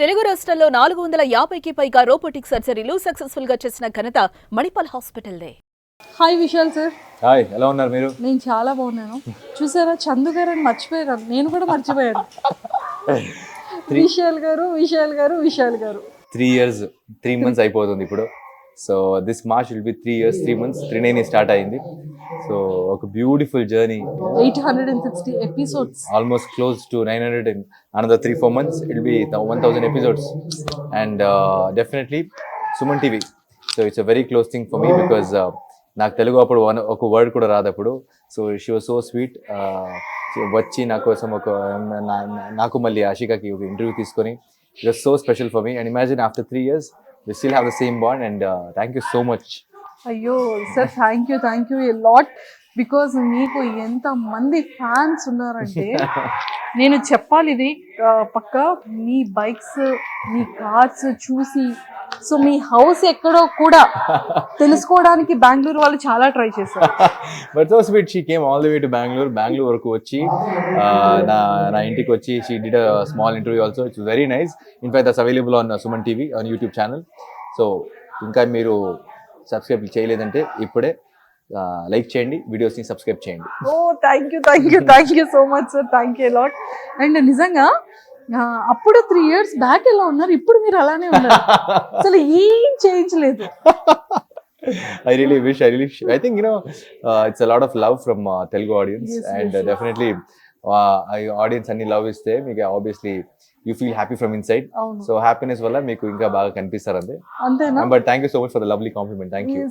తెలుగు రాష్ట్రాల్లో 450కి పైగా రోబోటిక్ సర్జరీలు సక్సెస్ఫుల్ గా చేసిన ఘనత మణిపాల్ హాస్పిటల్దే. Hi Vishal sir. హాయ్, ఎలా ఉన్నారు మీరు? నేను చాలా బాగున్నాను. చూసారా, చందు గారు అని మర్చిపోయారు. నేను కూడా మర్చిపోయాను. విశాల్ గారు 3 years 3 months అయిపోతుంది ఇప్పుడు. So this March will be 3 years 3 months 3 start అయింది. సో ఒక beautiful journey, 860 episodes, almost close to 900 in another 3-4 months it will be 1000 episodes and definitely Suman TV. So it's a very close thing for me because నాకు తెలుగు అప్పుడు ఒక word కూడా రాదు అప్పుడు. So she was so sweet. వచ్చి నా కోసం నాకు మళ్ళీ ఆషికాకి ఒక ఇంటర్వ్యూ తీసుకొని it was so special for me. And imagine after 3 years we still have the same bond and thank you so much. అయ్యో sir, thank you a lot. Because మీకు ఎంత మంది ఫ్యాన్స్ ఉన్నారంటే నేను చెప్పాలి ఇది పక్క. మీ బైక్స్, మీ కార్స్ చూసి, సో మీ హౌస్ ఎక్కడో కూడా తెలుసుకోవడానికి బెంగళూరు వాళ్ళు చాలా ట్రై చేశారు. But so sweet, she came all the way to Bengaluru వరకు వచ్చి నా ఇంటికి వచ్చి she did a small interview also. It's very nice. In fact that's available on Suman TV on YouTube channel. So ఇంకా మీరు సబ్స్క్రైబ్ చేయలేదంటే ఇప్పుడే లైక్ చేయండి, వీడియోస్ని సబ్స్క్రైబ్ చేయండి. Oh thank you so much sir, thank you lot. And నిజంగా అప్పుడు 3 years back ఎలా ఉన్నారు, ఇప్పుడు మీరు అలానే ఉన్నారు. అసలు ఏం చేయించలేదు. I really wish. I think it's a lot of love from Telugu audience. Yes, and yes. Definitely audience అన్ని లవ్ ఇస్తే మీకు obviously you feel happy from inside. అవును. So happiness వల్ల మీకు ఇంకా బాగా కనిపిస్తారు అంతే. అంతేనా? But thank you so much for the lovely compliment. Thank you.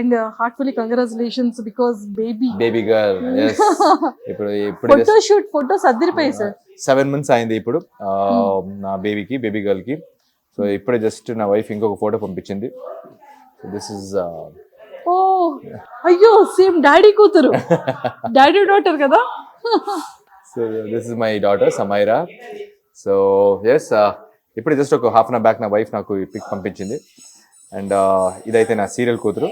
And heartfully congratulations because Baby girl. Yes. ఇప్పుడు ఫోటో షూట్, ఫోటోస్ అదిరిపోయాయి సార్. 7 months అయింది ఇప్పుడు నా బేబీ గర్ల్ కి. సో ఇప్పుడే జస్ట్ నా వైఫ్ ఇంకొక ఫోటో పంపించింది. సో దిస్ ఇస్ ఓ అయ్యో, సేమ్ డాడీ కూతురు, డాడీ డాటర్ కదా. So this is my daughter Samaira. So yes, ఇప్పుడు జస్ట్ ఒక హాఫ్ అన్ అవర్ బ్యాక్ నా వైఫ్ నాకు ఈ పిక్ పంపించింది. అండ్ ఇదైతే నా సీరియల్ కూతురు.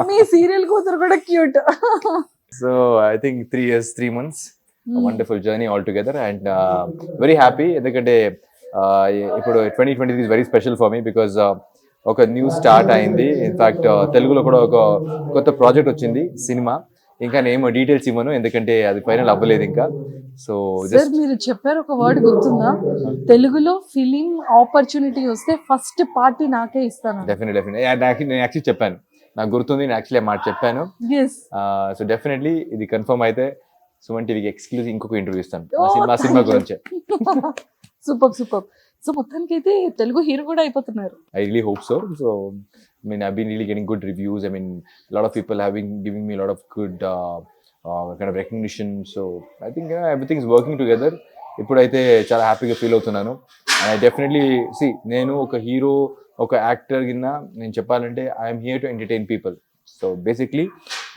మీ సీరియల్ కూతురు కూడా cute. So I think 3 years 3 months wonderful journey all together and very happy. ఎందుకంటే ఇప్పుడు 2023 is very special for me because ఒక న్యూ స్టార్ట్ అయింది. ఇన్ఫాక్ట్ తెలుగులో కూడా ఒక కొత్త ప్రాజెక్ట్ వచ్చింది, సినిమా. ఇంకా నేను డీటెయిల్స్ ఇవ్వను ఎందుకంటే అది ఫైనల్ అవ్వలేదు ఇంకా. సో సార్ మీరు చెప్పారు ఒక వర్డ్ గుర్తుందా, తెలుగులో ఫిలిం ఆపర్చునిటీ వస్తే ఫస్ట్ పార్టీ నాకే ఇస్తాను. డెఫినెట్లీ నేను యాక్చువల్లీ చెప్పాను, నాకు గుర్తుంది, నేను యాక్చువల్లీ మాట చెప్పాను. సో డెఫినెట్లీ ఇది కన్ఫర్మ్ అయితే సుమన్ టీవీకి ఎక్స్క్లూజివ్ ఇంకొక ఇంటర్వ్యూ ఇస్తాను సినిమా గురించి. సూపర్. సో మొత్తానికి అయితే తెలుగు హీరో కూడా అయిపోతున్నారు. I really hope so. So I mean, I've been really getting good reviews. I mean, a lot of people have been giving me a lot of good kind of recognition. So I think everything's working together. ఇప్పుడైతే చాలా హ్యాపీగా feel అవుతున్నాను. And I definitely నేను ఒక hero, ఒక actor కింద నేను చెప్పాలంటే I'm here to entertain people. So basically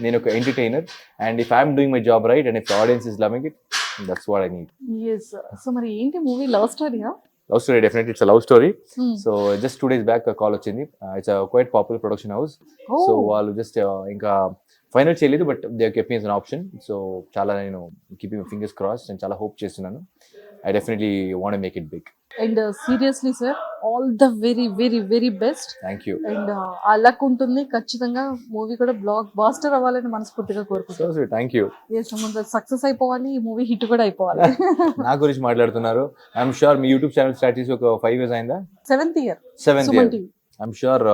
నేను ఒక entertainer. And if I'm doing my job right and if audience is loving it, that's what I need. So మరి ఏంటి మూవీ, లవ్ స్టోరీయా? Love story, definitely it's love story. So just 2 days back call వచ్చింది. It's quite popular production house. So వాళ్ళు just ఇంకా final చేయలేదు, but they kept me as an option. So చాలా నేను keeping fingers cross and చాలా hope చేస్తున్నాను. I definitely want to make it big. And seriously sir, all the very best. Thank you. And ఆ luck ఉంటుంది, ఖచ్చితంగా movie కూడా black buster అవ్వాలని మనస్ఫూర్తిగా కోరుకుంటున్నాను. Thank you. సక్సెస్ అయిపోవాలి, ఈ మూవీ హిట్ కూడా అయిపోవాలి. నా గురించి మాట్లాడుతున్నారు. I'm sure me YouTube channel start చేసి ఒక 5 years అయిందా? 7th year. I'm sure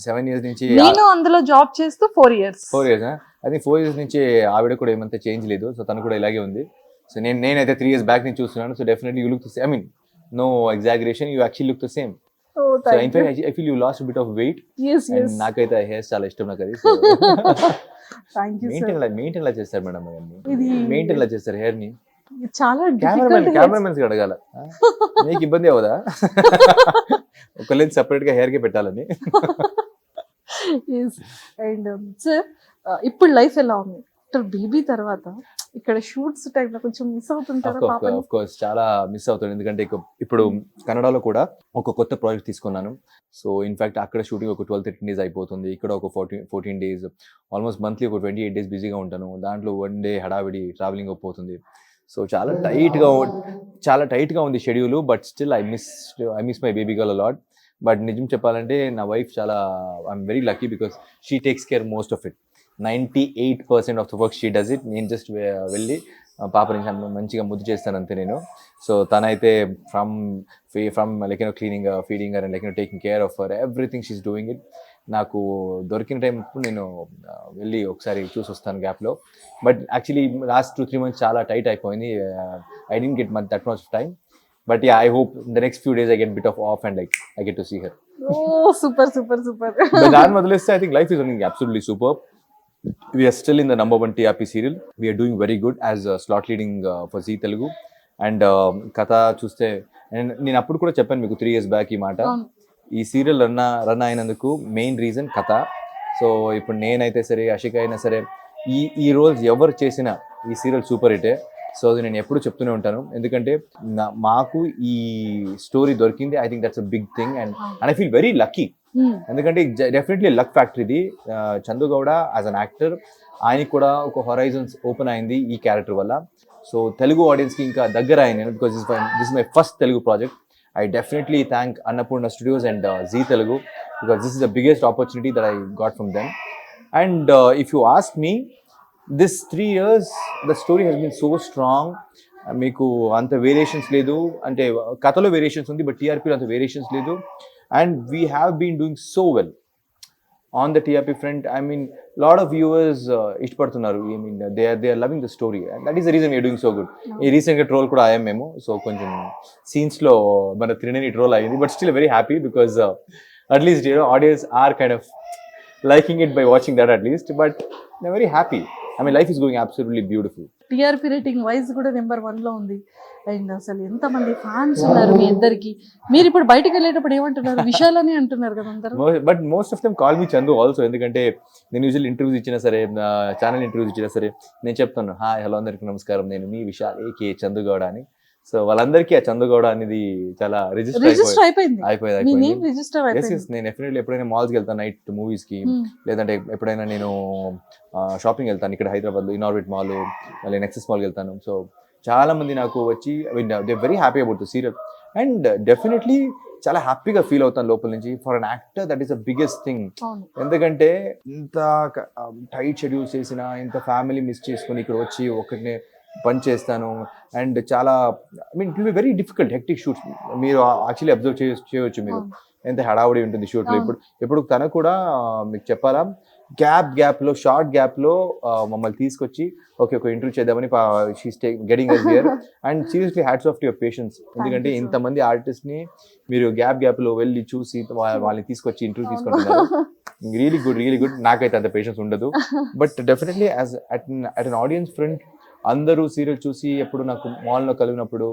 7 years నుంచి నేను అందులో జాబ్ చేస్తూ 4 years. 4 years I think 4 years నుంచి ఆవిడ కూడా ఏమంతా చేంజ్ లేదు. సో తను కూడా ఇలాగే ఉంది. సో నేనైతే 3 years బ్యాక్ నుంచి చూస్తున్నాను. So definitely you look the same. I mean no exaggeration, you actually look the same. Oh, so in fact I feel you lost a bit of weight. Yes. నాకైతే hairs చాలా ఇష్టం నాకు అది. So thank you sir. Maintain law చేస్తారు madam, ఇది maintain law చేస్తారు hair ని. చాలా కెమెరామెన్స్ అడగాల, మీకు ఇబ్బంది అవదా ఒక లెన్స్ సెపరేట్ గా హెయిర్ కి పెట్టాలని. అండ్ సార్ ఇప్పుడు లైఫ్ ఎలా ఉంది ఆఫ్టర్ బేబీ తర్వాత? ఇక్కడ షూట్స్ టైంలో కొంచెం మిస్ అవుతుంటారా? ఆఫ్ కోర్స్ చాలా మిస్ అవుతాను. ఎందుకంటే ఇప్పుడు కన్నడలో కూడా ఒక కొత్త ప్రాజెక్ట్ తీసుకున్నాను. సో ఇన్ఫాక్ట్ అక్కడ షూటింగ్ ఒక 12-13 days అయిపోతుంది, ఇక్కడ ఒక 14 days, ఆల్మోస్ట్ మంత్లీ ఒక 28 days బిజీగా ఉంటాను. దాంట్లో 1 day హడావిడి ట్రావెలింగ్ అయిపోతుంది. సో చాలా టైట్గా ఉంది schedule, but still I miss my baby girl a lot. But నిజం చెప్పాలంటే నా వైఫ్ చాలా, I'm very lucky because she takes care most of it. 98% of the work she does it. నేను జస్ట్ వెళ్ళి పాప నుంచి మంచిగా ముద్దు చేస్తాను అంతే నేను. సో తనైతే from like cleaning, feeding and like taking care of her, everything she's doing it. నాకు దొరికిన టైం నేను వెళ్ళి ఒకసారి చూసి వస్తాను గ్యాప్లో. బట్ యాక్చువల్లీ లాస్ట్ 2-3 months చాలా టైట్ అయిపోయింది. I didn't get that much time. But yeah, I hope in the next few days I get a bit of off and like I get to see her. Oh, super. But Dan Madalista, I think life is running absolutely superb. We are still in the #1 TRP serial. We are doing very good as slot leading for Zee Telugu. And Katha చూస్తే, నేను అప్పుడు కూడా చెప్పాను మీకు 3 years back ఈ మాట. ఈ serial run అయినందుకు మెయిన్ రీజన్ కథ. సో ఇప్పుడు నేనైతే సరే, అషిక అయినా సరే, ఈ రోల్స్ ఎవరు చేసినా ఈ సీరియల్ సూపర్ హిటే. సో అది నేను ఎప్పుడు చెప్తూనే ఉంటాను, ఎందుకంటే మాకు ఈ స్టోరీ దొరికింది. I think that's a big thing and I feel very lucky. ఎందుకంటే డెఫినెట్లీ లక్ ఫ్యాక్టర్ ఇది. Chandu Gowda as an actor, ఆయనకి కూడా ఒక హొరైజన్స్ ఓపెన్ అయింది ఈ క్యారెక్టర్ వల్ల. సో తెలుగు ఆడియన్స్కి ఇంకా దగ్గర అయింది, because this my first Telugu project. I definitely thank Annapurna Studios and Zee Telugu because this is the biggest opportunity that I got from them. And if you ask me, this 3 years the story has been so strong. మీకు అంత variations లేదు, అంటే కథలో variations ఉంది, but టీఆర్పీలో అంత variations లేదు. And we have been doing so well on the TRP front. I mean lot of viewers ఇష్టపడుతున్నారు. I mean they are loving the story and that is the reason we're doing so good. ఈ రీసెంట్గా troll కూడా అయ్యాం మేము. So కొంచెం సీన్స్లో మన Trinayani troll అయ్యింది, but still very happy because at least audience are kind of liking it by watching that at least, but I'm very happy. I mean, life is going absolutely beautiful. TRP rating wise కూడా #1 లో ఉంది. And అసలు ఎంతమంది fans ఉన్నారు మీ ఇద్దరికి. మీరు ఇప్పుడు బయటకు వెళ్ళేటప్పుడు ఏమంటున్నారు? విశాలని అంటున్నారు కదా అందరూ. But most of them call me Chandu also. ఎందుకంటే నేను యూజువల్ ఇంటర్వ్యూస్ ఇచ్చినా సరే, ఛానల్ ఇంటర్వ్యూస్ ఇచ్చినా సరే, నేను చెప్తాను, హాయ్ హలో అందరికీ నమస్కారం, నేను మీ విశాల్ ఏకే చందు గౌడ అని. సో వాళ్ళందరికీ ఆ చందు గౌడ అనేది చాలా రిజిస్టర్ అయిపోయింది. నేను డెఫినెట్లీ ఎప్పుడైనా మాల్స్కి వెళ్తాను, నైట్ మూవీస్ కి, లేదంటే ఎప్పుడైనా నేను షాపింగ్ వెళ్తాను ఇక్కడ హైదరాబాద్లో ఇనార్బిట్ మాల్, మళ్ళీ నెక్సెస్ మాల్కి వెళ్తాను. సో చాలా మంది నాకు వచ్చి they very happy about the serial and definitely చాలా హ్యాపీగా ఫీల్ అవుతాను లోపల నుంచి. For an actor that is the biggest thing. ఎందుకంటే ఇంత టైట్ షెడ్యూల్స్ చేసిన, ఇంత ఫ్యామిలీ మిస్ చేసుకుని ఇక్కడ వచ్చి ఒకటినే పని చేస్తాను అండ్ చాలా I mean it will be very difficult hectic shoots. మీరు యాక్చువల్లీ అబ్జర్వ్ చేయవచ్చు మీరు ఎంత హడావుడి ఉంటుంది షూట్లో. ఇప్పుడు తను కూడా మీకు చెప్పాలా, గ్యాప్లో షార్ట్ గ్యాప్లో మమ్మల్ని తీసుకొచ్చి ఒక ఇంటర్వ్యూ చేద్దామని she's getting us here and seriously hats off to your patience. ఎందుకంటే ఇంతమంది ఆర్టిస్ట్ని మీరు గ్యాప్లో వెళ్ళి చూసి వాళ్ళని తీసుకొచ్చి ఇంటర్వ్యూ తీసుకుంటున్నారు. Really good. నాకైతే అంత పేషెన్స్ ఉండదు, but definitely as at an audience front అందరూ సీరియల్ చూసి ఎప్పుడు నాకు మాల్లో కలిగినప్పుడు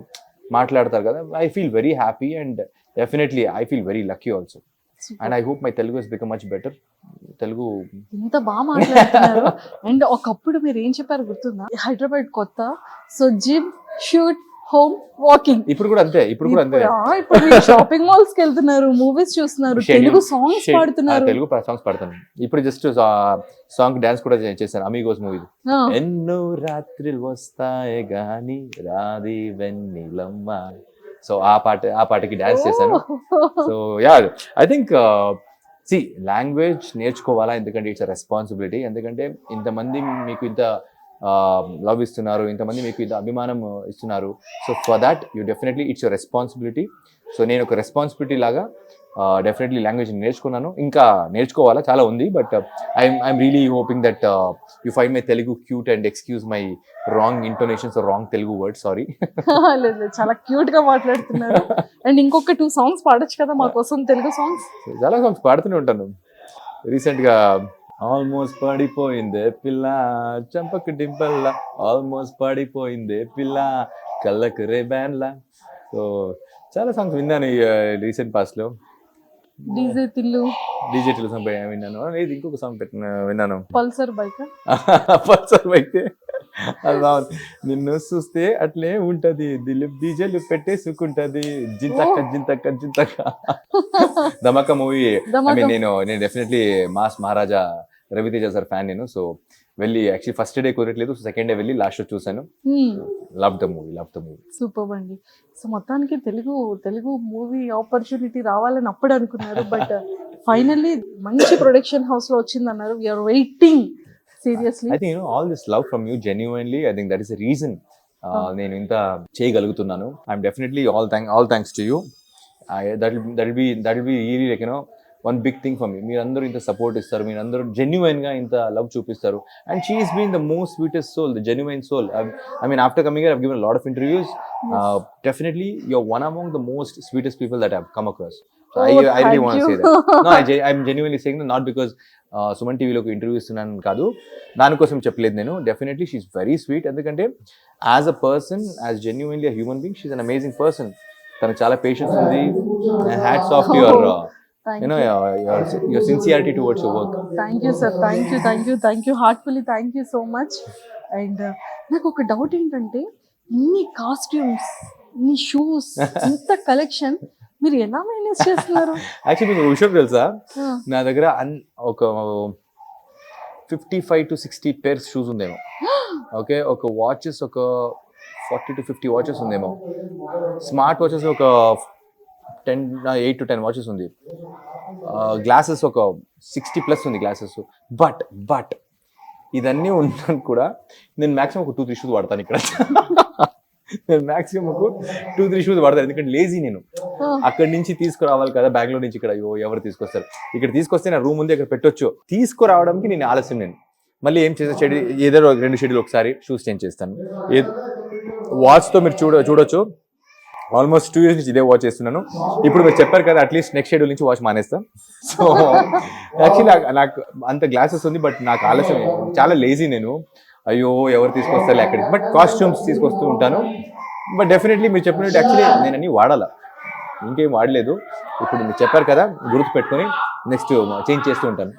మాట్లాడతారు కదా, I feel very happy and definitely I feel very lucky also. And I hope my Telugu has become much better. Telugu ఇంత బాగా మాట్లాడుతున్నారు. అండ్ ఒకప్పుడు మీరు ఏం చెప్పారు గుర్తుందా? హైదరాబాద్ కొత్త, so gym, shoot, home, walking. ఇప్పుడు కూడా అంతే. ఇప్పుడు షాపింగ్ మాల్స్ కి వెళ్తున్నారు, మూవీస్ చూస్తున్నారు, తెలుగు సాంగ్స్ పాడుతున్నారు. తెలుగు సాంగ్స్ పాడుతాను. ఇప్పుడు జస్ట్ సాంగ్ డాన్స్ కూడా చేశాను అమీగోస్ మూవీ. ఎన్నో రాత్రులు వస్తాయి గాని రాది వెన్నెలమ్మ. సో ఆ పాటకి డాన్స్ చేశాను. So yeah I think see language నేర్చుకోవాలా, ఎందుకంటే ఇట్స్ అ రెస్పాన్సిబిలిటీ. ఎందుకంటే ఇంతమంది మీకు ఇంత లవ్ ఇస్తున్నారు, ఇంతమంది మీకు ఇంత అభిమానం ఇస్తున్నారు. So for that you definitely it's your responsibility. So నేను ఒక రెస్పాన్సిబిలిటీ లాగా డెఫినెట్లీ లాంగ్వేజ్ నేర్చుకున్నాను, ఇంకా నేర్చుకోవాలా చాలా ఉంది. But I'm really hoping that you find my Telugu cute and excuse my wrong intonations or wrong Telugu word, sorry. చాలా క్యూట్ గా మాట్లాడుతున్నారు. అండ్ ఇంకొక 2 songs పాడొచ్చు కదా మా కోసం, తెలుగు సాంగ్స్. చాలా సాంగ్స్ పాడుతూనే ఉంటాను. రీసెంట్గా ఆల్మోస్ట్ పడిపోయిందే పిల్ల చంపకు డింపల్లా, ఆల్మోస్ట్ పడిపోయిందే పిల్ల కళ్ళకు రేబ్యాన్లా. సో చాలా సాంగ్స్ విన్నాను ఈ రీసెంట్ పాస్ట్ లో. డీజే టిల్లు సాంగ్ విన్నాను. లేదు ఇంకొక సాంగ్ విన్నాను, పల్సర్ బైక్. అది బాగుంది. నిన్ను చూస్తే అట్లే ఉంటది, దిలీప్ డీజేలు పెట్టేసుకుంటది, జింతక్క. ధమాకా మూవీ. నేను definitely mass Maharaja Raviteja sir fan నేను. సో వెళ్ళి యాక్చువల్లీ ఫస్ట్ డే కుదరట్లేదు, సెకండ్ డే వెళ్ళి లాస్ట్ షో చూసాను. Love the movie. సూపర్ అండి. సో మొత్తానికి తెలుగు మూవీ ఆపర్చునిటీ రావాలని అప్పుడు అనుకున్నారు, బట్ ఫైనల్లీ మంచి ప్రొడక్షన్ హౌస్ లో వచ్చింది అన్నారు. We're waiting seriously. I think all this love from you genuinely, I think that is the reason నేను ఇంత చేయగలుగుతున్నాను. I'm definitely all thanks to you. That will be really like one big thing for me. మీరందరూ ఇంత support ఇస్తారు, మీరందరూ genuine గా ఇంత love చూపిస్తారు. And she has been the most sweetest soul, the genuine soul. I mean, after coming here, I've given a lot of interviews. Definitely, you're one among the most sweetest people that I've come across. So I really want to say that. No, I'm genuinely saying that, not because Suman టీవీలోకి interview ఇస్తున్నాను కాదు, దానికోసం చెప్పలేదు నేను. Definitely she is very sweet. ఎందుకంటే as a person, as genuinely a human being, she is an amazing person. తనకు చాలా patience ఉంది. Hats off to your your sincerity towards your work. Thank you sir, thank you heartfully, thank you so much. And నాకు ఒక doubt ఏంటంటే, ఇన్ని costumes, ఇన్ని shoes, ఇంత collection మీరు ఎలా మేనేజ్ చేస్తున్నారు? యాక్చువల్లీ మీకు విషయం తెలుసా, నా దగ్గర ఒక 55 to 60 pairs షూస్ ఉందేమో. ఓకే, ఒక వాచెస్ ఒక 40 to 50 వాచెస్ ఉందేమో. స్మార్ట్ వాచెస్ ఒక 8 to 10 వాచెస్ ఉంది. గ్లాసెస్ ఒక 60+ ఉంది గ్లాసెస్. బట్ ఇదన్నీ ఉన్నాను కూడా నేను మ్యాక్సిమం ఒక 2-3 షూస్ వాడతాను ఇక్కడ. నేను మ్యాక్సిమం ఒక 2-3 షూస్ వాడతాను, ఎందుకంటే లేజీ నేను. అక్కడి నుంచి తీసుకురావాలి కదా, బెంగళూరు నుంచి ఇక్కడ. ఎవరు తీసుకొస్తారు? ఇక్కడ తీసుకొస్తే నా రూమ్ ఉంది, అక్కడ పెట్టొచ్చు. తీసుకురావడానికి నేను ఆలస్యం. నేను మళ్ళీ ఏం చేసే షెడ్యూల్, ఏదో 2 షెడ్యూల్ ఒకసారి షూస్ చేంజ్ చేస్తాను. వాచ్తో మీరు చూడొచ్చు, ఆల్మోస్ట్ 2 years నుంచి ఇదే వాచ్ చేస్తున్నాను. ఇప్పుడు మీరు చెప్పారు కదా, అట్లీస్ట్ నెక్స్ట్ షెడ్యూల్ నుంచి వాచ్ మానేస్తాం. సో యాక్చువల్లీ నాకు అంత గ్లాసెస్ ఉంది, బట్ నాకు ఆలస్యం, చాలా లేజీ నేను. అయ్యో ఎవరు తీసుకొస్తారు అక్కడికి, బట్ కాస్ట్యూమ్స్ తీసుకొస్తూ ఉంటాను. బట్ డెఫినెట్లీ మీరు చెప్పినట్టు యాక్చువల్లీ నేను అన్నీ వాడాలా, ఇంకేం వాడలేదు. ఇప్పుడు మీరు చెప్పారు కదా, గుర్తు పెట్టుకొని నెక్స్ట్ చేంజ్ చేస్తూ ఉంటాను.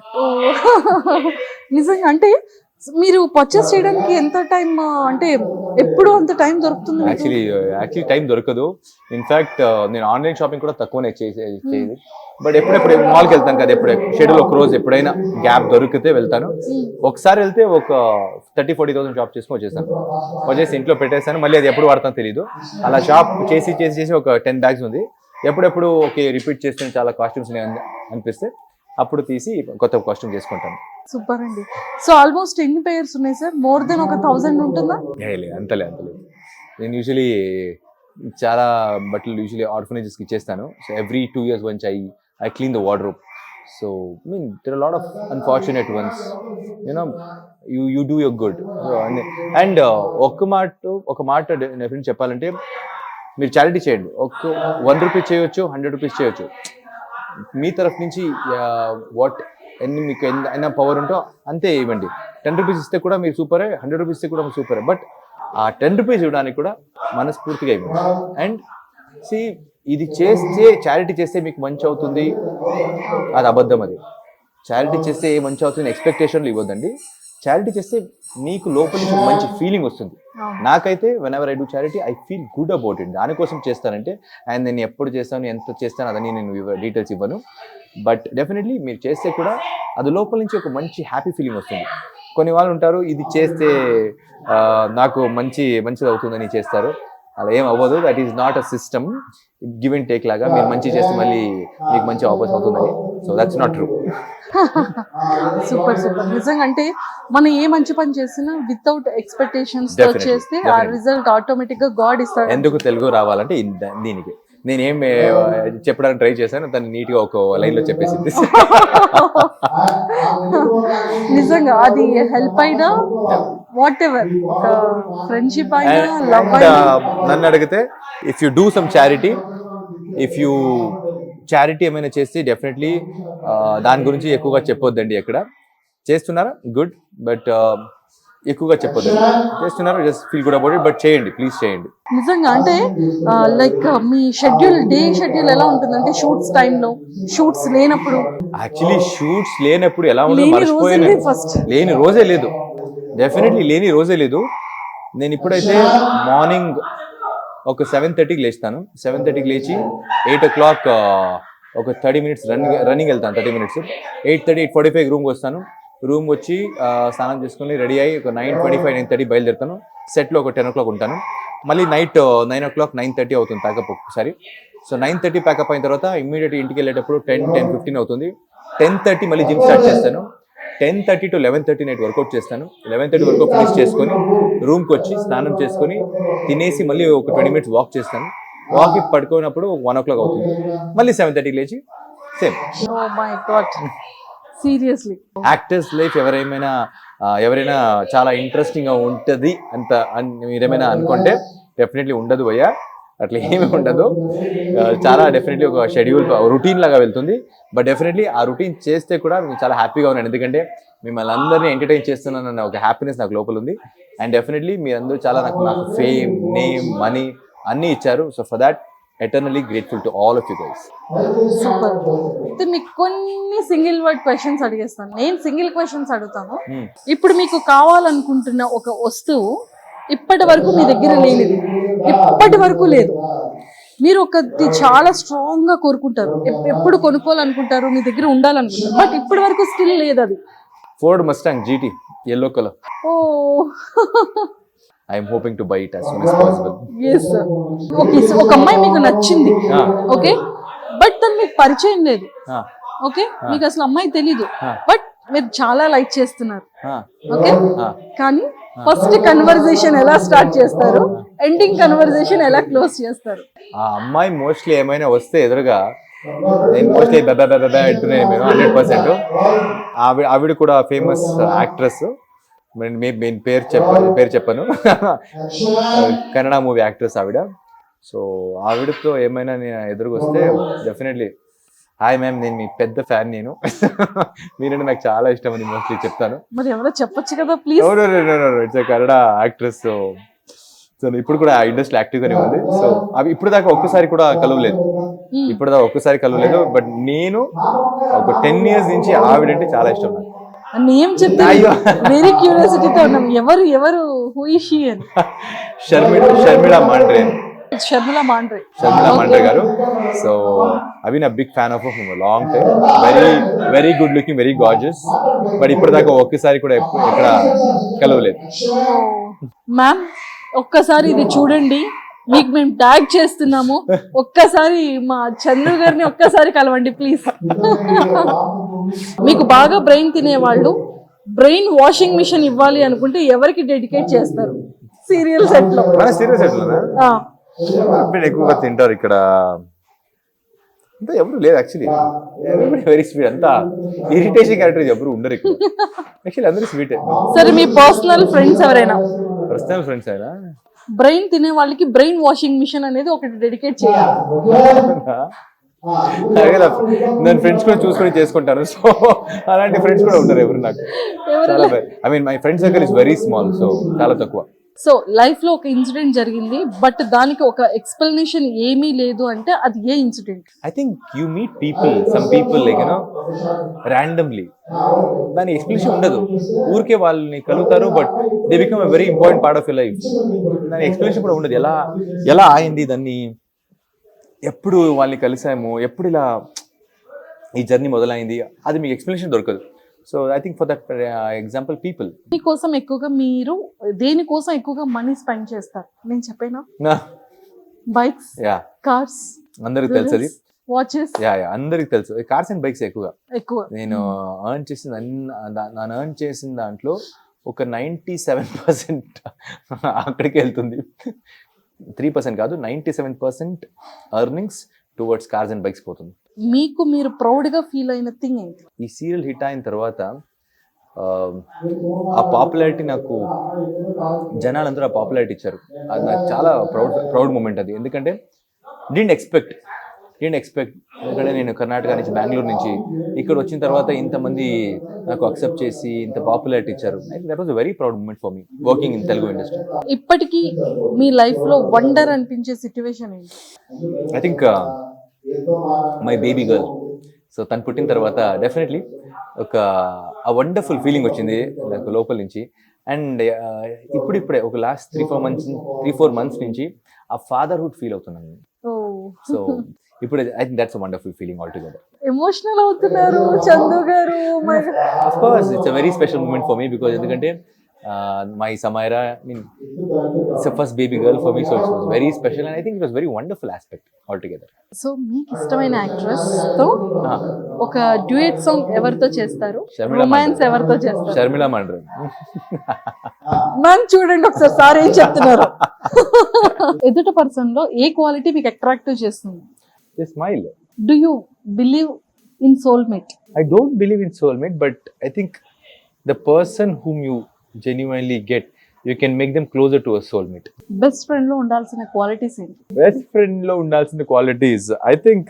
నిజంగా అంటే మీరు పర్చేస్ చేయడానికి ఎంత టైం, అంటే ఎప్పుడు అంత టైం దొరుకుతుంది? యాక్చువల్లీ టైం దొరకదు. ఇన్ఫాక్ట్ నేను ఆన్లైన్ షాపింగ్ కూడా తక్కువనే చేసేది. బట్ ఎప్పుడెప్పుడు మాల్కి వెళ్తాను కదా, ఎప్పుడు షెడ్యూల్ ఒక రోజు ఎప్పుడైనా గ్యాప్ దొరికితే వెళ్తాను. ఒకసారి వెళ్తే ఒక 30,000-40,000 షాప్ చేసుకొని వచ్చేసి ఇంట్లో పెట్టేస్తాను. మళ్ళీ అది ఎప్పుడు వాడతానో తెలియదు. అలా షాప్ చేసి ఒక 10 bags ఉంది. ఎప్పుడెప్పుడు ఓకే రిపీట్ చేస్తే చాలా కాస్ట్యూమ్స్ అనిపిస్తే అప్పుడు తీసి కొత్త కాస్ట్యూమ్ చేసుకుంటాను. సూపర్ అండి. సో ఆల్మోస్ట్ ఎన్ని పేర్స్ ఉన్నాయి సార్? మోర్ దెన్ ఒక 1000 ఉంటుందా? అంతలేదు. నేను యూజువలీ చాలా బట్టలు ఆర్ఫనేజెస్కి ఇచ్చేస్తాను. So every 2 years once I clean the wardrobe. So I mean there are a lot of unfortunate ones, you do your good. And ఒక మాట డెఫినెట్లీ చెప్పాలంటే, మీరు చారిటీ చేయండి. ఒక 1 రూపీ చేయొచ్చు, 100 రూపీస్ చేయొచ్చు. మీ తరఫు నుంచి మీకు ఎన్న పవర్ ఉంటో అంతే ఇవ్వండి. 10 రూపీస్ ఇస్తే కూడా మీరు సూపరే, 100 రూపీస్ ఇస్తే కూడా మీరు సూపరే. బట్ ఆ 10 రూపీస్ ఇవ్వడానికి కూడా మనస్ఫూర్తిగా ఇవ్వండి. అండ్ ఇది చేస్తే, చారిటీ చేస్తే మీకు మంచి అవుతుంది, అది అబద్ధం. అది చారిటీ చేస్తే ఏ మంచి అవుతుంది ఎక్స్పెక్టేషన్లు ఇవ్వద్దండి. చారిటీ చేస్తే మీకు లోపల నుంచి మంచి ఫీలింగ్ వస్తుంది. నాకైతే whenever I do charity I feel good about it. దానికోసం చేస్తానంటే, అండ్ నేను ఎప్పుడు చేస్తాను, ఎంత చేస్తాను అదని నేను డీటెయిల్స్ ఇవ్వను. బట్ డెఫినెట్లీ మీరు చేస్తే కూడా అది లోపల నుంచి ఒక మంచి హ్యాపీ ఫీలింగ్ వస్తుంది. కొన్ని వాళ్ళు ఉంటారు, ఇది చేస్తే నాకు మంచిది అవుతుందని చేస్తారు. అలా ఏం అవ్వదు. That is not a system, give and take లాగా. మీరు మంచి చేస్తే మళ్ళీ మీకు మంచి ఆపోజిట్ అవుతుందని. So that's not true. Super. నిజంగా అంటే మనం ఏ మంచి పని చేసినా వితౌట్ ఎక్స్పెక్టేషన్స్ తో చేస్తే ఆ రిజల్ట్ ఆటోమేటిక్ గా గాడ్ ఇస్తాడు. ఎందుకు తెలుగు రావాలంటే దీనికి నేనేం చెప్పడానికి ట్రై చేశాను, తను నీట్ గా ఒక లైన్ లో చెప్పేసింది. నిజంగా అది హెల్ప్ అయినా, వాట్ ఎవర్, ఫ్రెండ్షిప్ అయినా, లవ్ అయినా. నన్ను అడిగితే, if you do some charity, charity ఏమైనా చేస్తే డెఫినెట్లీ దాని గురించి ఎక్కువగా చెప్పొద్దండి. ఎక్కడ చేస్తున్నారా గుడ్, బట్ ఎక్కువగా చెప్పొద్దండి. చేస్తున్నారు just feel good about it, but చేయండి, ప్లీజ్ చేయండి. నిజంగా అంటే లైక్ మీ డే షెడ్యూల్ ఎలా ఉంటుందంటే, షూట్స్ టైంలో, షూట్స్ లేనప్పుడు? యాక్చువల్లీ షూట్స్ లేనప్పుడు ఎలా ఉంటుందో మర్చిపోయాను. లేని రోజే లేదు, డెఫినెట్లీ లేని రోజే లేదు. నేను ఇప్పుడైతే మార్నింగ్ ఒక 7:30కి లేస్తాను. 7:30కి లేచి 8 o'clock ఒక 30 minutes రన్నింగ్ వెళ్తాను. 30 minutes 8:30, 8:45 రూమ్కి వస్తాను. రూమ్ వచ్చి స్నానం చేసుకుని రెడీ అయ్యి ఒక 9:25 9:30 బయలుదేరుతాను. సెట్లో ఒక 10 o'clock ఉంటాను. మళ్ళీ నైట్ 9 o'clock 9:30 అవుతుంది ప్యాకప్ ఒక్కసారి. సో 9:30 ప్యాకప్ అయిన తర్వాత ఇమ్మీడియట్ ఇంటికి వెళ్ళేటప్పుడు 10:15 అవుతుంది. 10:30 మళ్ళీ జిమ్ స్టార్ట్ చేస్తాను. 10:30 to 11:30 నైట్ వర్కౌట్ చేస్తాను. 11:30 వరకు ఫినిష్ చేసుకొని రూమ్కి వచ్చి స్నానం చేసుకొని తినేసి మళ్ళీ ఒక 20 minutes వాక్ చేస్తాను. వాక్కి పడుకున్నప్పుడు 1 o'clock అవుతుంది. మళ్ళీ 7:30 లేచి same. Oh my God, seriously actors life ఎవరైనా చాలా ఇంట్రెస్టింగ్గా ఉంటుంది అంత మీరేమైనా అనుకుంటే డెఫినెట్లీ ఉండదు భయ్యా, అట్లా ఏమీ ఉండదు. చాలా డెఫినెట్లీ ఒక షెడ్యూల్ రొటీన్ లాగా వెళ్తుంది. బట్ డెఫినెట్లీ ఆ రొటీన్ చేస్తే కూడా నేను చాలా హ్యాపీగా ఉన్నాను, ఎందుకంటే మిమ్మల్ని అందరినీ ఎంటర్టైన్ చేస్తున్నానన్న ఒక హ్యాపీనెస్ నాకు లోపల ఉంది. అండ్ డెఫినెట్లీ మీరందరూ చాలా నాకు ఫేమ్, నేమ్, మనీ అన్నీ ఇచ్చారు. So for that eternally grateful to all of you guys. Super. అయితే మీకు కొన్ని సింగిల్ వర్డ్ క్వశ్చన్స్ అడిగేస్తాను. నేను సింగిల్ క్వశ్చన్స్ అడుగుతాను. ఇప్పుడు మీకు కావాలనుకుంటున్న ఒక వస్తువు ఇప్పటి వరకు మీ దగ్గర లేనిది, ఇప్పటి వరకు లేదు, మీరు ఒకటి చాలా స్ట్రాంగ్ గా కోరుకుంటారు, ఎప్పుడు కొనుక్కోవాలనుకుంటారు, మీ దగ్గర ఉండాలనుకుంటారు, బట్ ఇప్పటి వరకు స్టిల్ లేదు అది. Ford Mustang GT yellow color. Oh I am hoping to buy it as soon as possible. yes sir. Okay, so ఒక అమ్మాయి మీకు నచ్చింది, ఓకే, బట్ తను మీకు పరిచయం లేదు, ఓకే, మీకు అసలు అమ్మాయి తెలీదు, బట్ మీరు చాలా లైక్ చేస్తున్నారు, ఓకే, కానీ ఫస్ట్ కన్వర్జేషన్ ఎలా స్టార్ట్ చేస్తారు, ఎండింగ్ కన్వర్జేషన్ ఎలా క్లోజ్ చేస్తారు? ఆ అమ్మాయి మోస్ట్లీ ఏమైనా వస్తే ఎదురుగా నేను మోస్ట్లీ అంటున్నాను 100%. ఆవిడ కూడా ఫేమస్ యాక్ట్రెస్, నేను పేరు చెప్పను కన్నడ మూవీ యాక్ట్రెస్ ఆవిడ. సో ఆవిడతో ఏమైనా నేను ఎదురుగా వస్తే డెఫినెట్లీ హాయ్ మ్యామ్, నేను మీ పెద్ద ఫ్యాన్, నేను మీరంటే నాకు చాలా ఇష్టం అని మోస్ట్లీ చెప్తాను. మరి ఎవరో చెప్పొచ్చు కదా please. It's Kannada actress. So ఇప్పుడు కూడా ఇండస్ట్రీ యాక్టివ్గానే ఉంది. సో అవి ఇప్పుడు దాకా ఒక్కసారి కూడా కలవలేదు, బట్ నేను ఒక 10 years నుంచి ఆవిడంటే చాలా ఇష్టం నాకు. నేమ్ చెప్తే వెరీ క్యూరియాసిటీతో ఉన్నాం, ఎవరు హూ ఇస్ షీ అని. షర్మిళ మాండ్రే గారు. సో అవి నా big fan of long time. Very good looking, very gorgeous, but ఇప్పటిదాకా ఒక్కసారి కూడా ఎక్కడ కలవలేదు. మ్యామ్ ఒక్కసారి ఇది చూడండి, మీకు మేము ట్యాగ్ చేస్తున్నాము, ఒక్కసారి మా చంద్రు గారిని ఒక్కసారి కలవండి ప్లీజ్. మీకు బాగా బ్రెయిన్ తినేవాళ్ళు బ్రెయిన్ వాషింగ్ మిషన్ ఇవ్వాలి అనుకుంటే ఎవరికి డెడికేట్ చేస్తారు? సీరియల్ సెట్ లో ఎక్కువగా తింటారు ఇక్కడ అంతా ఎవరు లేదు యాక్చువల్లీ. వెరీ స్వీట్, అంతా ఇరిటేషన్ క్యారెక్టర్ ఎవరు ఉండరు ఇక్కడ. యాక్చువల్లీ అందరూ స్వీట్. సరే మీ పర్సనల్ ఫ్రెండ్స్ ఎవరైనా? పర్సనల్ ఫ్రెండ్స్ అయినా బ్రెయిన్ తినే వాళ్ళకి బ్రెయిన్ వాషింగ్ మిషన్ అనేది ఒకటి డెడికేట్ చేయాలి. నేను ఫ్రెండ్స్ కూడా చూసుకొని చేసుకుంటాను. సో అలాంటి ఫ్రెండ్స్ కూడా ఉంటారు ఎవరు నాకు. I mean my friends circle is very small, so చాలా తక్కువ. సో లైఫ్ లో ఒక ఇన్సిడెంట్ జరిగింది, బట్ దానికి ఒక ఎక్స్ప్లెనేషన్ ఏమీ లేదు అంటే అది ఏ incident? I think you meet people, some people like you know randomly, దాని ఎక్స్ప్లెనేషన్ ఉండదు, ఊరికే వాళ్ళని కలుగుతారు, but they become a very important part of your life. దాని ఎక్స్ప్లెనేషన్ కూడా ఉండదు, ఎలా అయింది, దాన్ని ఎప్పుడు వాళ్ళని కలిసాము, ఎప్పుడు ఇలా ఈ జర్నీ మొదలైంది, అది మీకు ఎక్స్ప్లెనేషన్ దొరకదు. So I think for that example people. దీనికోసం ఎక్కువగా మీరు దేనికోసం ఎక్కువగా మనీ స్పెండ్ చేస్తారు? నేను చెప్పేనా? బైక్స్, కార్స్, అందరికి తెలుసు అది. వాచెస్, అందరికి తెలుసు. కార్స్ అండ్ బైక్స్ ఎక్కువ నేను ఎర్న్ ఎర్న్ చేసిన దాంట్లో ఒక 97% అక్కడికి వెళ్తుంది. 3% కాదు, 97% earnings towards cars and bikes పోతుంది. మీకు మీరు ప్రౌడ్ గా ఫీల్ అయిన థింగ్ ఏంటి? ఈ సీరియల్ హిట్ అయిన తర్వాత ఆ పాపులారిటీ నాకు, జనాలందరూ ఆ పాపులారిటీ ఇచ్చారు. అది నాకు చాలా ప్రౌడ్ మూమెంట్ అది. ఎందుకంటే డింట్ ఎక్స్పెక్ట్. ఎందుకంటే నేను కర్ణాటక నుంచి, బెంగళూరు నుంచి ఇక్కడ వచ్చిన తర్వాత ఇంతమంది నాకు అక్సెప్ట్ చేసి ఇంత పాపులారిటీ ఇచ్చారు. That was a very proud moment for me working in Telugu industry. ఇప్పటికీ మీ లైఫ్ లో వండర్ అనిపించే సిచ్యువేషన్ ఏంటి? I think my baby girl. So తను పుట్టిన తర్వాత డెఫినెట్లీ ఒక వండర్ఫుల్ ఫీలింగ్ వచ్చింది నాకు లోపల నుంచి. అండ్ ఇప్పుడిప్పుడే ఒక లాస్ట్ 3-4 months నుంచి ఆ ఫాదర్హుడ్ ఫీల్ అవుతున్నాను. సో ఇప్పుడు I think that's a wonderful feeling all together. Emotional అవుతున్నారు చందు గారు. Of course, it's a very special moment for me because ఎందుకంటే my Samaira, I mean, it's the first baby girl for me, so it was very special and I think it was very wonderful aspect altogether. So మీకు ఇష్టమైన actress తో ఒక duet song ఎవరితో చేస్తారు? Sharmila romance Mandre. ఎవరితో చేస్తారు? Sharmila Mandre. Ma'am చూడండి ఒకసారి సార్ ఏం చెప్తున్నారు. ఎదుట పర్సన్ లో ఏ క్వాలిటీ మీకు అట్రాక్టివ్ చేస్తుంది? They smile. Do you believe in soulmate? I don't believe in soulmate, but I think the person whom you genuinely get, you can make them closer to a soulmate. Best friend లో ఉండాల్సిన qualities ఏంటి? Best friend లో ఉండాల్సిన qualities, I think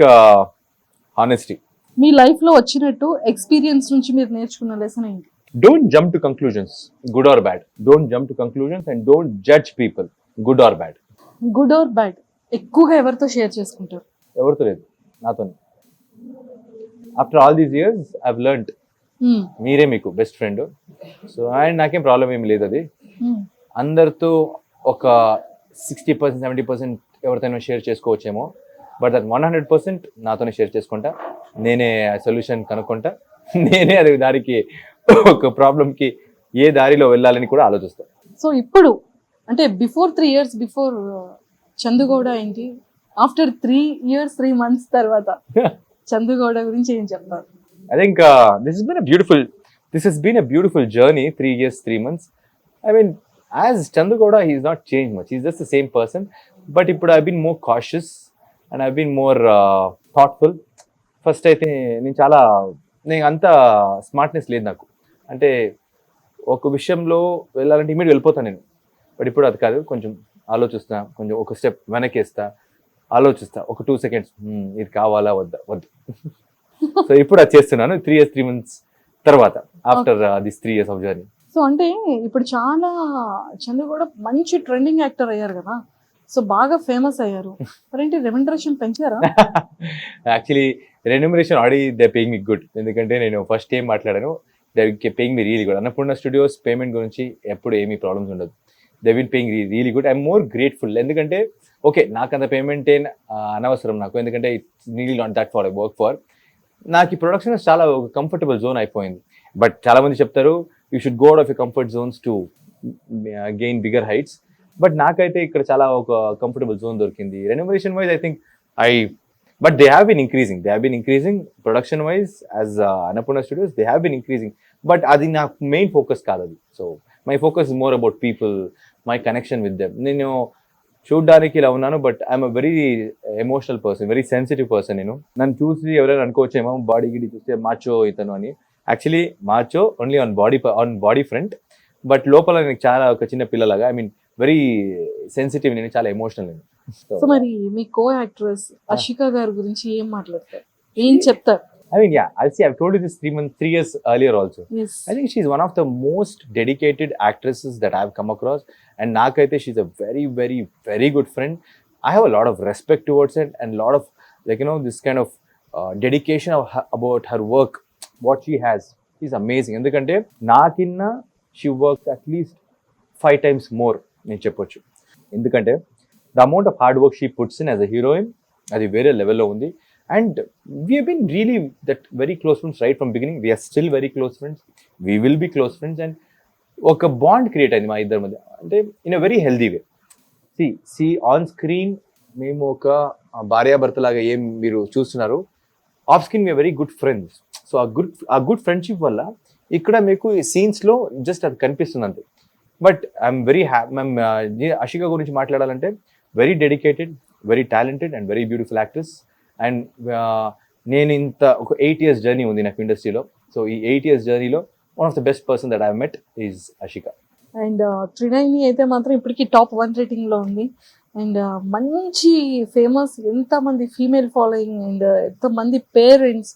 honesty. Me life లో వచ్చినట్టు experience నుంచి మీరు నేర్చుకున్న లెసన్ ఏంటి? Don't jump to conclusions, good or bad. Don't jump to conclusions and don't judge people, good or bad. Good or bad ఎక్కువగా ఎవరితో షేర్ చేసుకుంటారు? ఎవరితో లేదు, నాతోనే. After all these years I've learned మీరే మీకు బెస్ట్ ఫ్రెండ్. సో అండ్ నాకేం problem ఏమి లేదు అది. అందరితో ఒక 60% 70% ఎవరితోనో షేర్ చేసుకోవచ్చేమో, బట్ దట్ 100% నాతోనే షేర్ చేసుకుంటా. నేనే సొల్యూషన్ కనుక్కుంటా, నేనే అది దారికి ఒక ప్రాబ్లంకి ఏ దారిలో వెళ్ళాలని కూడా ఆలోచిస్తాను. సో ఇప్పుడు అంటే బిఫోర్ 3 years బిఫోర్ చందుగౌడ ఏంటి, ఆఫ్టర్ 3 years 3 months తర్వాత చందుగౌడ గురించి ఏం చెప్తారు? I think this has been a beautiful journey, 3 years 3 months. I mean, as Chandu Gowda, he's not changed much. He's just the same person. But I've been more cautious and I've been more thoughtful. First, I think నేను అంత smartness లేదు నాకు. అంటే ఒక విషయంలో వెళ్ళాలంటే immediate వెళ్ళిపోతాను నేను. బట్ ఇప్పుడు అది కాదు, కొంచెం ఆలోచిస్తా, కొంచెం ఒక స్టెప్ వెనకేస్తా, ఆలోచిస్తా, ఒక 2 seconds ఇది కావాలా వద్దు. సో ఇప్పుడు అది చేస్తున్నాను 3 years 3 months తర్వాత, after this 3 years of journey. So అంటే ఇప్పుడు చాలా చందు కూడా మంచి ట్రెండింగ్ యాక్టర్ అయ్యారు కదా, సో బాగా ఫేమస్ అయ్యారు. మరేంటి రెమ్యునరేషన్ పెంచారా? Actually remuneration already they paying me good. ఎందుకంటే నేను ఫస్ట్ ఏం మాట్లాడాను, they paying me really good. Annapurna studios payment గురించి ఎప్పుడు ఏమీ ప్రాబ్లమ్స్ ఉండదు. They will paying really good. I'm more grateful. ఎందుకంటే ఓకే, నాకు అంత పేమెంట్ అనవసరం నాకు, ఎందుకంటే it's need not that for I work for. నాకు ఈ ప్రొడక్షన్ చాలా ఒక కంఫర్టబుల్ జోన్ అయిపోయింది. బట్ చాలా మంది చెప్తారు you should go out of your comfort zones to gain bigger heights. But నాకైతే ఇక్కడ చాలా ఒక కంఫర్టబుల్ జోన్ దొరికింది. Remuneration wise I think but they have been increasing production wise as Annapurna studios, they have been increasing. But అది నాకు main focus కాదు అది. So my focus is more about people, my connection with them. నేను చూడ్డానికి ఇలా ఉన్నాను, but I'm a very emotional person, very sensitive person. నేను నన్ను చూసి ఎవరైనా అనుకోవచ్చేమో బాడీ గిడి చూస్తే మాచో ఇతను అని. Actually మాచో only on body front, but లోపల నేను చాలా ఒక చిన్న పిల్లలాగా, ఐ మీన్ వెరీ సెన్సిటివ్, నేను చాలా ఎమోషనల్. నేను సో మరి మీ కో యాక్ట్రెస్ అషిక గారి గురించి ఏం మాట్లాడతారు, ఏం చెప్తారు? I mean, yeah, I've told you this 3 years earlier also. Yes. I think she's one of the most dedicated actresses that I've come across. And Nakaite, she's a very, very, very good friend. I have a lot of respect towards it and a lot of, like, you know, this kind of dedication about her work, what she has. She's amazing. Endukante, Nakinna, she works at least 5 times more, nenu cheppochu. Endukante, the amount of hard work she puts in as a heroine, adi very level lo undi. And we have been really that very close friends right from beginning. We are still very close friends. We will be close friends. And oka bond create ayindi ma iddar madhya, ante in a very healthy way. See on screen మేము ఒక భార్యాభర్త లాగా ఏం మీరు చూస్తున్నారు, off screen we are very good friends. So ఆ good friendship వల్ల ఇక్కడ మీకు సీన్స్ లో జస్ట్ అది కనిపిస్తుంది అంతే. బట్ ఐఎమ్ వెరీ అషిక గురించి మాట్లాడాలంటే very dedicated, very talented and very beautiful actress. And నేను ఇంత ఒక 8 years జర్నీ ఉంది నాకు ఇండస్ట్రీలో. సో ఈ 8 years జర్నీలో one of the best person that I have met is Ashika. And Trinayani అయితే మాత్రం ఇప్పటికీ టాప్ 1 రేటింగ్ లో ఉంది. అండ్ మంచి ఫేమస్, ఎంతమంది ఫీమేల్ ఫాలోయింగ్ అండ్ ఎంతమంది పేరెంట్స్,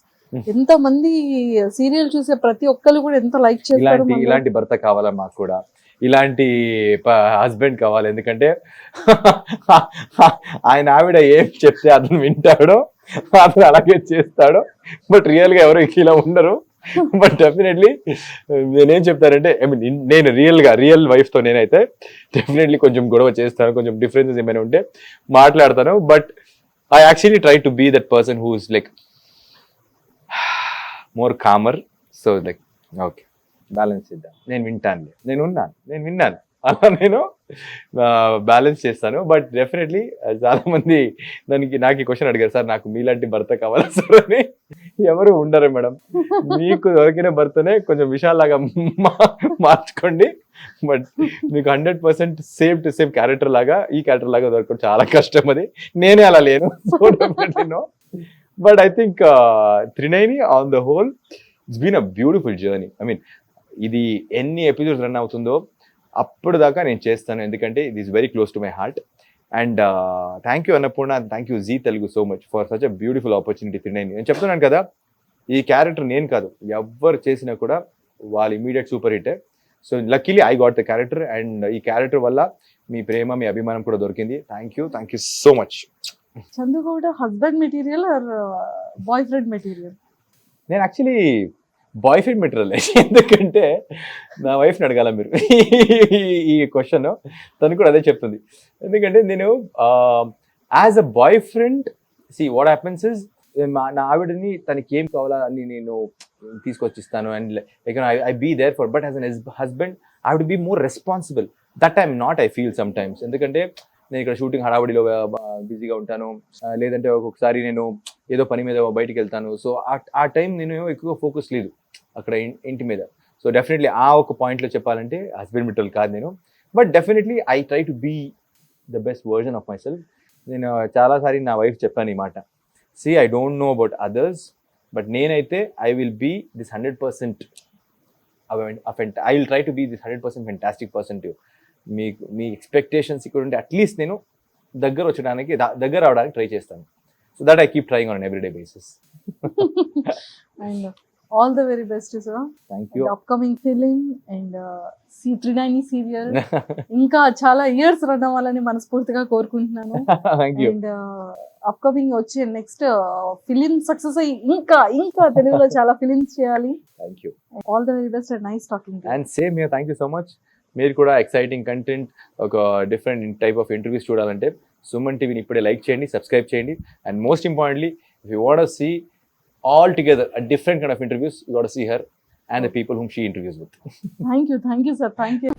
ఎంతమంది సీరియల్ చూసే ప్రతి ఒక్కరు కూడా ఎంత లైక్ చేస్తారు. ఇలాంటి భర్త కావాలా మాకు కూడా, ఇలాంటి హస్బెండ్ కావాలి. ఎందుకంటే ఆయన ఆవిడ ఏం చెప్తే అతను వింటాడో, అతను అలాగే చేస్తాడో. బట్ రియల్గా ఎవరు ఇలా ఉండరు. బట్ డెఫినెట్లీ నేనేం చెప్తానంటే, ఐ మీన్ నేను రియల్ వైఫ్తో నేనైతే డెఫినెట్లీ కొంచెం గొడవ చేస్తాను, కొంచెం డిఫరెన్సెస్ ఏమైనా ఉంటే మాట్లాడతాను. But I actually try to be that person who's like more calmer. So like, okay, balance చేద్దాం, నేను విన్నాను అలా నేను బ్యాలెన్స్ చేస్తాను. బట్ డెఫినెట్లీ చాలా మంది నాకు ఈ క్వశ్చన్ అడిగారు, సార్ నాకు మీలాంటి భర్త కావాలా సార్ అని. ఎవరు ఉండరు మేడం, మీకు దొరికిన భర్తనే కొంచెం విషయాలాగా మార్చుకోండి. బట్ మీకు 100% సేమ్ క్యారెక్టర్ లాగా ఈ క్యారెక్టర్ లాగా దొరకడం చాలా కష్టం. అది నేనే అలా లేను. So definitely no. But I think Trinayani on the whole it's been a beautiful journey. I mean ఇది ఎన్ని ఎపిసోడ్స్ రన్ అవుతుందో అప్పుడు దాకా నేను చేస్తాను, ఎందుకంటే it is very close to my heart. And thank you Annapurna, thank you Zee Telugu so much for such a beautiful opportunity. Trinayani నేను చెప్తున్నాను కదా, ఈ క్యారెక్టర్ నేను కాదు, ఎవరు చేసినా కూడా వాళ్ళు immediate super hit. So luckily I got the character, and ఈ క్యారెక్టర్ వల్ల మీ ప్రేమ, మీ అభిమానం కూడా దొరికింది. థ్యాంక్ యూ సో మచ్. Chandu Gowda husband material or boyfriend material? నేను యాక్చువల్లీ బాయ్ ఫ్రెండ్ మెటీరియల్, ఎందుకంటే నా వైఫ్ని అడగాల మీరు ఈ క్వశ్చన్. తను కూడా అదే చెప్తుంది. ఎందుకంటే నేను as a boyfriend, see what happens is, నా ఆవిడని తనకి ఏం కావాలా అని నేను తీసుకొచ్చిస్తాను. And like I be there for. But as an husband I would be more responsible. That I'm not, I feel sometimes. ఎందుకంటే నేను ఇక్కడ షూటింగ్ హడావుడిలో బిజీగా ఉంటాను, లేదంటే ఒక్కొక్కసారి నేను ఏదో పని మీద బయటికి వెళ్తాను. సో ఆ టైం నేను ఎక్కువ ఫోకస్ లేదు అక్కడ ఇంటి మీద. సో డెఫినెట్లీ ఆ ఒక పాయింట్లో చెప్పాలంటే హస్బెండ్ మెటీరియల్ కాదు నేను. But definitely I try to be the best version of myself. నేను చాలాసారి నా వైఫ్ చెప్పాను ఈ మాట, see I don't know about others, but నేనైతే I will be this 100%, I will try to be this 100% fantastic person to మీ expectations ఇక్కడ ఉంటే అట్లీస్ట్ నేను దగ్గర అవడానికి ట్రై చేస్తాను. So that I keep trying on everyday basis. And all the very best sir. Thank you. Upcoming film and Trinayani serial ఇంకా చాలా years run అవ్వాలని మనస్ఫూర్తిగా కోరుకుంటున్నాను. Thank you. అండ్ అప్కమింగ్ వచ్చే నెక్స్ట్ ఫిలిం సక్సెస్ అయ్యి ఇంకా తెలుగులో చాలా ఫిలిమ్స్ చేయాలి. Thank you. All the very best and nice talking. And same here, thank you so much. మీరు కూడా ఎక్సైటింగ్ కంటెంట్, ఒక డిఫరెంట్ టైప్ ఆఫ్ ఇంటర్వ్యూస్ చూడాలంటే సుమన్ టీవీని ఇప్పుడే లైక్ చేయండి, సబ్స్క్రైబ్ చేయండి. And most importantly, if you want to see all together a different kind of interviews, you got to see her and the people whom she interviews with. Thank you sir, thank you.